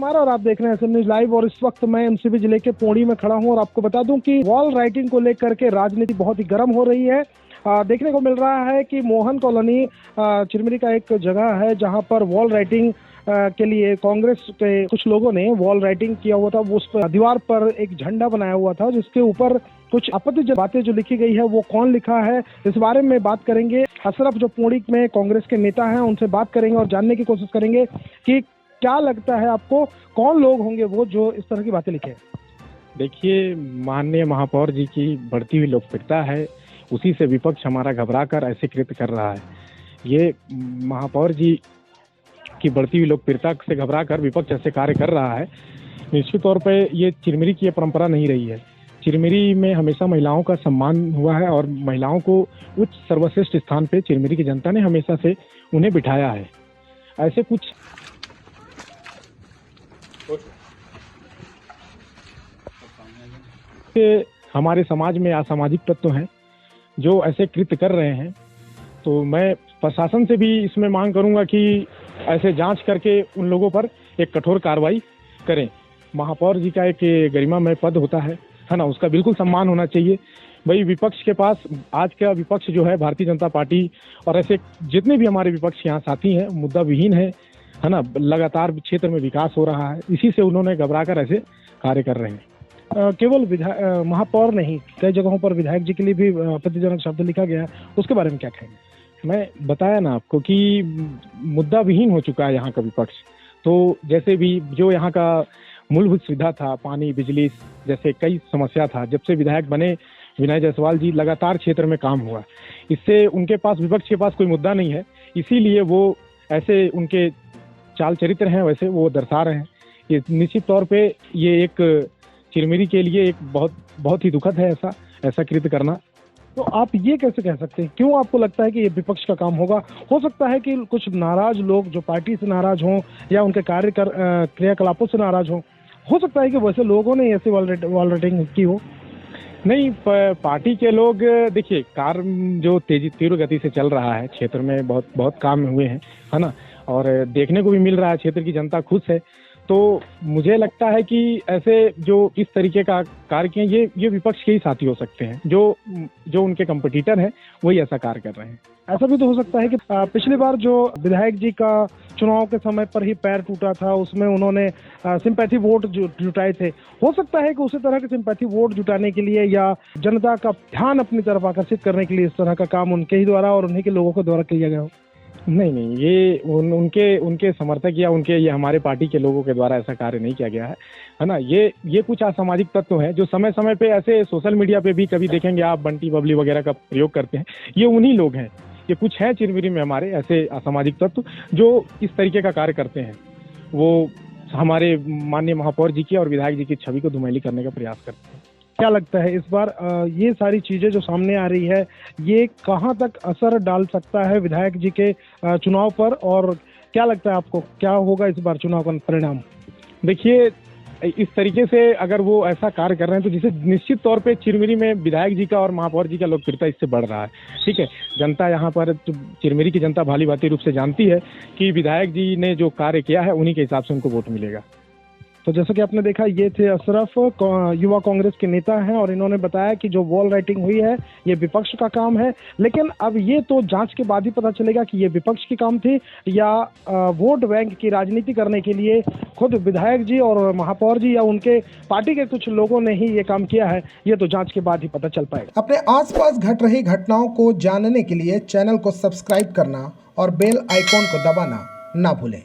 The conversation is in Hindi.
कुमार और आप देख रहे हैं एसएम न्यूज लाइव। और इस वक्त मैं एमसीबी जिले के पौड़ी में खड़ा हूं और आपको बता दूं कि वॉल राइटिंग को लेकर के राजनीति बहुत ही गर्म हो रही है। देखने को मिल रहा है कि मोहन कॉलोनी चिरमिरी का एक जगह है जहां पर वॉल राइटिंग के लिए कांग्रेस के कुछ लोगों ने वॉल राइटिंग किया हुआ था। उस पर दीवार पर एक झंडा बनाया हुआ था जिसके ऊपर कुछ आपत्तिजनक बातें जो लिखी गई है वो कौन लिखा है, इस बारे में बात करेंगे। अशरफ जो पौड़ी में कांग्रेस के नेता हैं उनसे बात करेंगे और जानने की कोशिश करेंगे कि क्या लगता है आपको, कौन लोग होंगे वो जो इस तरह की बातें लिखे। देखिए, माननीय महापौर जी की बढ़ती हुई लोकप्रियता है, उसी से विपक्ष हमारा घबरा कर ऐसे कृत्य कर रहा है। ये महापौर जी की बढ़ती हुई लोकप्रियता से घबरा कर विपक्ष ऐसे कार्य कर रहा है। निश्चित तौर पे ये चिरमिरी की परंपरा नहीं रही है। चिरमिरी में हमेशा महिलाओं का सम्मान हुआ है और महिलाओं को उच्च सर्वश्रेष्ठ स्थान पे चिरमिरी की जनता ने हमेशा से उन्हें बिठाया है। ऐसे कुछ हमारे समाज में असामाजिक तत्व हैं जो ऐसे कृत्य कर रहे हैं, तो मैं प्रशासन से भी इसमें मांग करूंगा कि ऐसे जांच करके उन लोगों पर एक कठोर कार्रवाई करें। महापौर जी का एक गरिमामय पद होता है ना, उसका बिल्कुल सम्मान होना चाहिए। भाई विपक्ष के पास आज का विपक्ष जो है भारतीय जनता पार्टी और ऐसे जितने भी हमारे विपक्ष यहाँ साथी हैं मुद्दा विहीन है ना। लगातार क्षेत्र में विकास हो रहा है, इसी से उन्होंने घबरा कर ऐसे कार्य कर रहे हैं। केवल महापौर नहीं, कई जगहों पर विधायक जी के लिए भी आपत्तिजनक शब्द लिखा गया है, उसके बारे में क्या कहेंगे। मैं बताया ना आपको कि मुद्दा विहीन हो चुका है यहाँ का विपक्ष। तो जैसे भी जो यहाँ का मूलभूत सुविधा था, पानी बिजली जैसे कई समस्या था, जब से विधायक बने विनय जायसवाल जी लगातार क्षेत्र में काम हुआ। इससे उनके पास, विपक्ष के पास कोई मुद्दा नहीं है, इसीलिए वो ऐसे उनके चाल चरित्र हैं वैसे वो दर्शा रहे हैं। ये निश्चित तौर पे ये एक चिरमिरी के लिए एक बहुत ही दुखद है ऐसा कृत्य करना। तो आप ये कैसे कह सकते हैं, क्यों आपको लगता है कि ये विपक्ष का काम होगा? हो सकता है कि कुछ नाराज लोग जो पार्टी से नाराज हों या उनके क्रियाकलापों से नाराज हों, हो सकता है कि वैसे लोगों ने ऐसे वॉल राइटिंग की हो। नहीं, पार्टी के लोग, देखिए कार्य जो तीव्र गति से चल रहा है क्षेत्र में, बहुत काम हुए हैं है ना, और देखने को भी मिल रहा है, क्षेत्र की जनता खुश है। तो मुझे लगता है कि ऐसे जो इस तरीके का कार्य किए ये विपक्ष के ही साथी हो सकते हैं, जो उनके कंपटीटर हैं वही ऐसा कार्य कर रहे हैं। ऐसा भी तो हो सकता है कि पिछली बार जो विधायक जी का चुनाव के समय पर ही पैर टूटा था, उसमें उन्होंने सिंपैथी वोट जुटाए थे। हो सकता है कि उसी तरह के सिंपैथी वोट जुटाने के लिए या जनता का ध्यान अपनी तरफ आकर्षित करने के लिए इस तरह का काम उनके ही द्वारा और उन्हीं के लोगों के द्वारा किया गया हो। नहीं, ये उनके समर्थक या ये हमारे पार्टी के लोगों के द्वारा ऐसा कार्य नहीं किया गया है ना। ये कुछ असामाजिक तत्व हैं जो समय समय पे ऐसे सोशल मीडिया पे भी कभी देखेंगे आप बंटी बबली वगैरह का प्रयोग करते हैं। ये उन्हीं लोग हैं, ये कुछ हैं चिरमिरी में हमारे ऐसे असामाजिक तत्व जो इस तरीके का कार्य करते हैं। वो हमारे माननीय महापौर जी की और विधायक जी की छवि को धुमैली करने का प्रयास करते हैं। क्या लगता है इस बार ये सारी चीजें जो सामने आ रही है ये कहां तक असर डाल सकता है विधायक जी के चुनाव पर, और क्या लगता है आपको क्या होगा इस बार चुनाव का परिणाम? देखिए, इस तरीके से अगर वो ऐसा कार्य कर रहे हैं तो जिसे निश्चित तौर पे चिरमिरी में विधायक जी का और महापौर जी का लोकप्रियता इससे बढ़ रहा है। ठीक है, जनता यहाँ पर चिरमिरी की जनता भाली भांति रूप से जानती है कि विधायक जी ने जो कार्य किया है उन्हीं के हिसाब से उनको वोट मिलेगा। तो जैसा कि आपने देखा, ये थे अशरफ, युवा कांग्रेस के नेता हैं, और इन्होंने बताया कि जो वॉल राइटिंग हुई है ये विपक्ष का काम है। लेकिन अब ये तो जांच के बाद ही पता चलेगा कि ये विपक्ष की काम थी या वोट बैंक की राजनीति करने के लिए खुद विधायक जी और महापौर जी या उनके पार्टी के कुछ लोगों ने ही ये काम किया है। ये तो जांच के बाद ही पता चल पाएगा। अपने आसपास घट रही घटनाओं को जानने के लिए चैनल को सब्सक्राइब करना और बेल आइकॉन को दबाना ना भूलें।